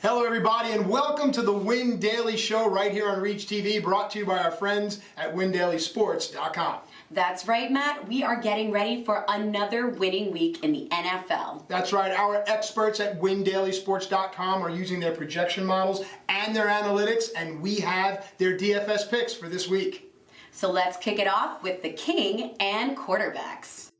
Hello everybody and welcome to the Win Daily Show right here on Reach TV, brought to you by our friends at WinDailySports.com. That's right, Matt. We are getting ready for another winning week in the NFL. That's right. Our experts at WinDailySports.com are using their projection models and their analytics, and we have their DFS picks for this week. So let's kick it off with the king and quarterbacks.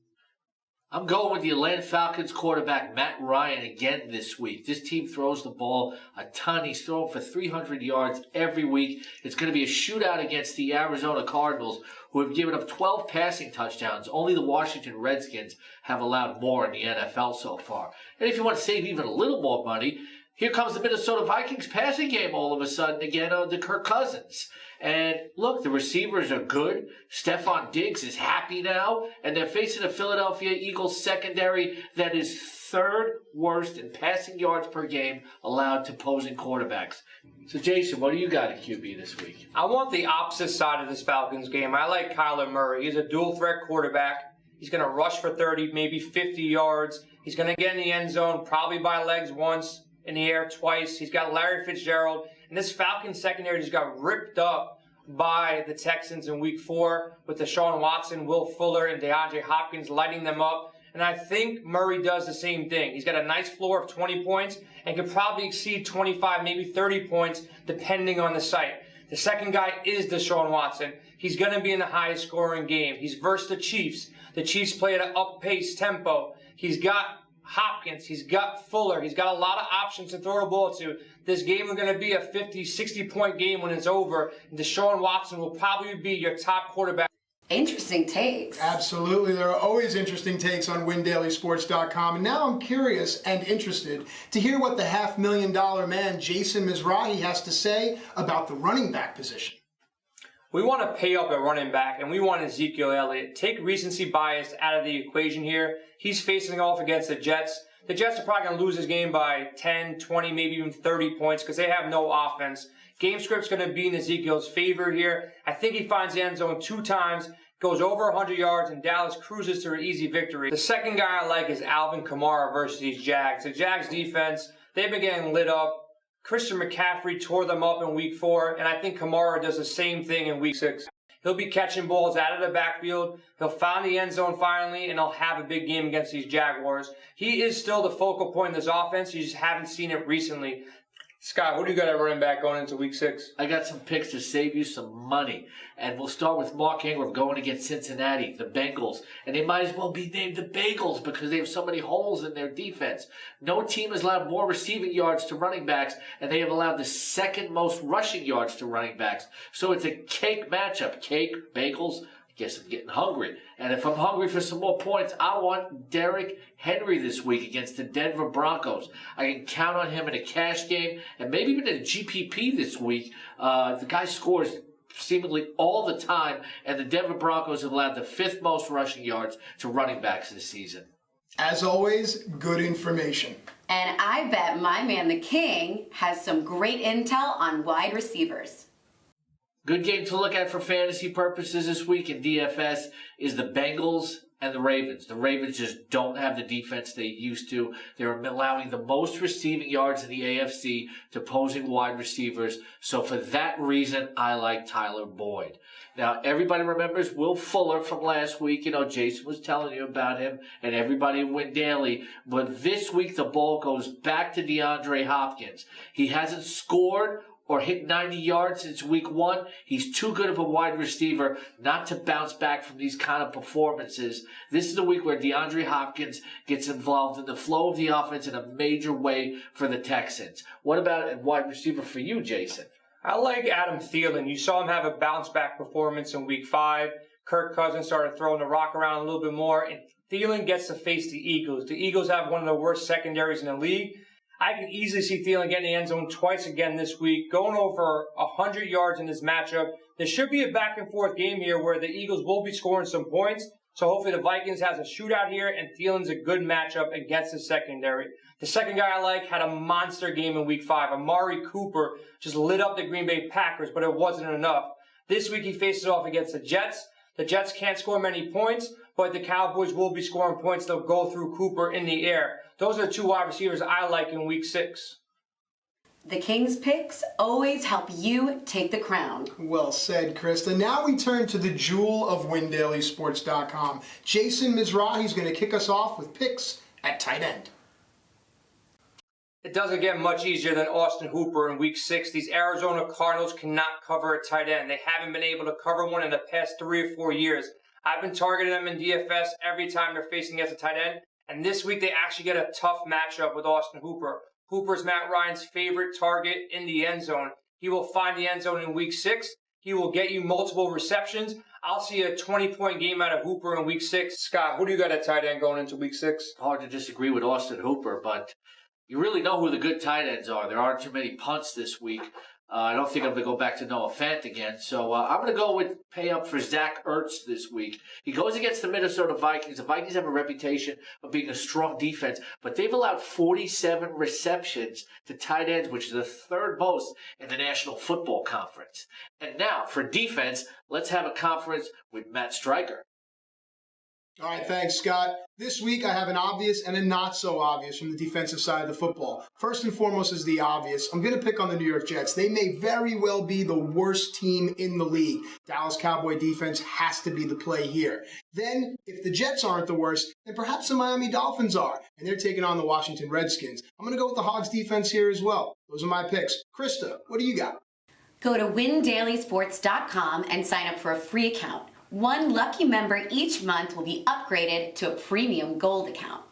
I'm going with the Atlanta Falcons quarterback, Matt Ryan, again this week. This team throws the ball a ton. He's throwing for 300 yards every week. It's going to be a shootout against the Arizona Cardinals, who have given up 12 passing touchdowns. Only the Washington Redskins have allowed more in the NFL so far. And if you want to save even a little more money, here comes the Minnesota Vikings passing game all of a sudden again under Kirk Cousins. And look, the receivers are good. Stephon Diggs is happy now. And they're facing a Philadelphia Eagles secondary that is third worst in passing yards per game allowed to opposing quarterbacks. So, Jason, what do you got at QB this week? I want the opposite side of this Falcons game. I like Kyler Murray. He's a dual-threat quarterback. He's going to rush for 30, maybe 50 yards. He's going to get in the end zone, probably by legs once, in the air twice. He's got Larry Fitzgerald. And this Falcons secondary just got ripped up by the Texans in Week 4 with Deshaun Watson, Will Fuller, and DeAndre Hopkins lighting them up. And I think Murray does the same thing. He's got a nice floor of 20 points and could probably exceed 25, maybe 30 points, depending on the site. The second guy is Deshaun Watson. He's going to be in the highest scoring game. He's versus the Chiefs. The Chiefs play at an up-paced tempo. He's got Hopkins, he's got Fuller, he's got a lot of options to throw the ball to. This game is going to be a 50, 60-point game when it's over, and Deshaun Watson will probably be your top quarterback. Interesting takes. Absolutely. There are always interesting takes on WinDailySports.com. And now I'm curious and interested to hear what the $500,000 man Jason Mezrahi has to say about the running back position. We want to pay up at running back, and we want Ezekiel Elliott. Take recency bias out of the equation here. He's facing off against the Jets. The Jets are probably going to lose this game by 10, 20, maybe even 30 points because they have no offense. Game script's going to be in Ezekiel's favor here. I think he finds the end zone 2 times, goes over 100 yards, and Dallas cruises to an easy victory. The second guy I like is Alvin Kamara versus these Jags. The Jags defense, they've been getting lit up. Christian McCaffrey tore them up in Week 4, and I think Kamara does the same thing in Week 6. He'll be catching balls out of the backfield. He'll find the end zone finally, and he'll have a big game against these Jaguars. He is still the focal point of this offense. You just haven't seen it recently. Scott, what do you got at running back going into Week 6? I got some picks to save you some money. And we'll start with Mark Engel going against Cincinnati, the Bengals. And they might as well be named the Bagels because they have so many holes in their defense. No team has allowed more receiving yards to running backs, and they have allowed the second most rushing yards to running backs. So it's a cake matchup. Cake, Bagels. I guess I'm getting hungry. And if I'm hungry for some more points, I want Derrick Henry this week against the Denver Broncos. I can count on him in a cash game and maybe even in a GPP this week. The guy scores seemingly all the time, and the Denver Broncos have allowed the 5th most rushing yards to running backs this season. As always, good information. And I bet my man, the king, has some great intel on wide receivers. Good game to look at for fantasy purposes this week in DFS is the Bengals and the Ravens. The Ravens just don't have the defense they used to. They're allowing the most receiving yards in the AFC to opposing wide receivers. So for that reason, I like Tyler Boyd. Now, everybody remembers Will Fuller from last week. You know, Jason was telling you about him, and everybody went daily. But this week, the ball goes back to DeAndre Hopkins. He hasn't scored or hit 90 yards since Week 1. He's too good of a wide receiver not to bounce back from these kind of performances. This is the week where DeAndre Hopkins gets involved in the flow of the offense in a major way for the Texans. What about a wide receiver for you, Jason? I like Adam Thielen. You saw him have a bounce-back performance in Week 5. Kirk Cousins started throwing the rock around a little bit more, and Thielen gets to face the Eagles. The Eagles have one of the worst secondaries in the league. I can easily see Thielen getting the end zone twice again this week, going over 100 yards in this matchup. There should be a back-and-forth game here where the Eagles will be scoring some points. So hopefully the Vikings has a shootout here, and Thielen's a good matchup against the secondary. The second guy I like had a monster game in Week 5. Amari Cooper just lit up the Green Bay Packers, but it wasn't enough. This week he faces off against the Jets. The Jets can't score many points, but the Cowboys will be scoring points. They'll go through Cooper in the air. Those are the 2 wide receivers I like in Week 6. The King's picks always help you take the crown. Well said, Krista. Now we turn to the jewel of WinDailySports.com. Jason Mezrahi is going to kick us off with picks at tight end. It doesn't get much easier than Austin Hooper in Week 6. These Arizona Cardinals cannot cover a tight end. They haven't been able to cover one in the past 3 or 4 years. I've been targeting them in DFS every time they're facing against a tight end. And this week they actually get a tough matchup with Austin Hooper. Hooper's Matt Ryan's favorite target in the end zone. He will find the end zone in Week 6. He will get you multiple receptions. I'll see a 20-point game out of Hooper in Week 6. Scott, who do you got at tight end going into Week 6? Hard to disagree with Austin Hooper, but you really know who the good tight ends are. There aren't too many punts this week. I don't think I'm going to go back to Noah Fant again. So I'm going to go with pay up for Zach Ertz this week. He goes against the Minnesota Vikings. The Vikings have a reputation of being a strong defense, but they've allowed 47 receptions to tight ends, which is the third most in the National Football Conference. And now for defense, let's have a conference with Matt Stryker. All right, thanks, Scott. This week I have an obvious and a not so obvious from the defensive side of the football. First and foremost is the obvious. I'm going to pick on the New York Jets. They may very well be the worst team in the league. Dallas Cowboy defense has to be the play here. Then, if the Jets aren't the worst, then perhaps the Miami Dolphins are, and they're taking on the Washington Redskins. I'm going to go with the Hogs defense here as well. Those are my picks. Krista, what do you got? Go to WinDailySports.com and sign up for a free account. One lucky member each month will be upgraded to a premium gold account.